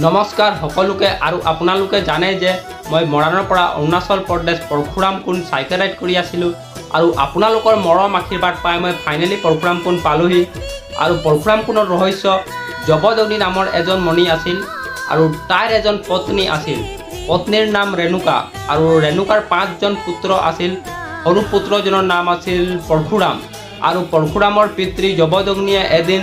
নমস্কাৰ সকলোকে আৰু আপোনালোকে জানে যে মই মৰাণৰ পৰা অৰুণাচল প্ৰদেশ পৰশুৰাম কুণ্ড চাইকেল ৰাইড কৰি আছিলোঁ আৰু আপোনালোকৰ মৰম আশীৰ্বাদ পাই মই ফাইনেলি পৰশুৰাম কুণ্ড পালোহি। আৰু পৰশুৰাম কুণ্ডৰ ৰহস্য জবদগ্নি নামৰ এজন মণি আছিল আৰু তাইৰ এজন পত্নী আছিল। পত্নীৰ নাম ৰেণুকা আৰু ৰেণুকাৰ 5জন পুত্ৰ আছিল। সৰু পুত্ৰজনৰ নাম আছিল পৰশুৰাম আৰু পৰশুৰামৰ পিতৃ জবদগ্নিয়ে এদিন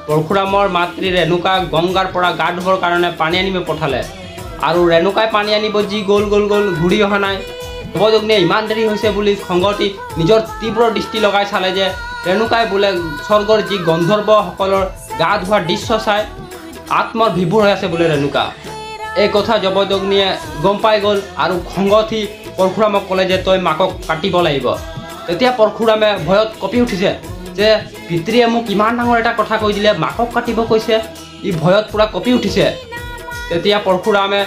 পৰশুৰামৰ মাতৃ ৰেণুকাক গংগাৰ পৰা গা ধুবৰ কাৰণে পানী আনিব পঠালে আৰু ৰেণুকাই পানী আনিব যি গ'ল ঘূৰি অহা নাই। জবদগ্নিয়ে ইমান দেৰি হৈছে বুলি খংগতি নিজৰ তীব্ৰ দৃষ্টি লগাই চালে যে ৰেণুকাই বোলে স্বৰ্গৰ যি গন্ধৰ্বসকলৰ গা ধোৱাৰ দৃশ্য চাই আত্মৰ বিভোৰ হৈ আছে বোলে ৰেণুকা। এই কথা জবদগ্নিয়ে গম পাই গ'ল আৰু খংগতি পৰশুৰামক ক'লে যে তই মাকক কাটিব লাগিব। তেতিয়া পৰশুৰামে ভয়ত কঁপি উঠিছে যে পিতৃয়ে মোক ইমান ডাঙৰ এটা কথা কৈ দিলে, মাকক কাটিব কৈছে। ই ভয়ত পূৰা কঁপি উঠিছে। তেতিয়া পৰশুৰামে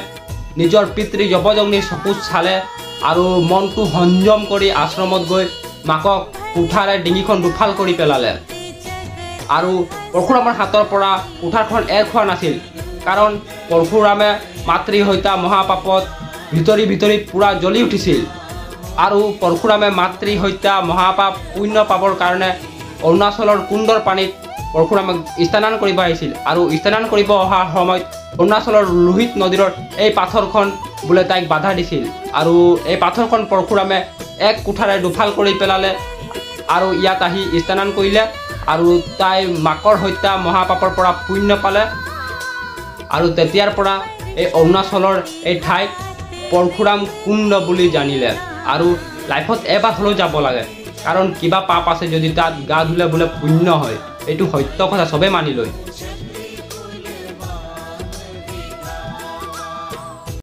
নিজৰ পিতৃ জবদগ্নিৰ চকুত চালে আৰু মনটো সংযম কৰি আশ্ৰমত গৈ মাকক কুঠাৰে ডিঙিখন দুফাল কৰি পেলালে। আৰু পৰশুৰামৰ হাতৰ পৰা কুঠাৰখন এৰ খোৱা নাছিল, কাৰণ পৰশুৰামে মাতৃ হত্যা মহাপাপত ভিতৰি পূৰা জ্বলি উঠিছিল। আৰু পৰশুৰামে মাতৃ হত্যা মহাপাপ পুণ্য পাবৰ কাৰণে অৰুণাচলৰ কুণ্ডৰ পানীত পৰশুৰামক স্নান কৰিব আহিছিল। আৰু স্নান কৰিব অহাৰ সময়ত অৰুণাচলৰ লোহিত নদীৰ এই পাথৰখন বোলে তাইক বাধা দিছিল আৰু এই পাথৰখন পৰশুৰামে এক কুঠাৰে দুফাল কৰি পেলালে আৰু ইয়াত আহি স্নান কৰিলে আৰু তাই মাকৰ হত্যা মহাপাপৰ পৰা পুণ্য পালে। আৰু তেতিয়াৰ পৰা এই অৰুণাচলৰ এই ঠাইক পৰশুৰাম কুণ্ড বুলি জানিলে। আৰু লাইফত এবাৰ হ'লেও যাব লাগে, কাৰণ কিবা পাপ আছে যদি তাত গা ধুলে বোলে পুণ্য হয়। এইটো সত্য কথা, চবেই মানি লয়।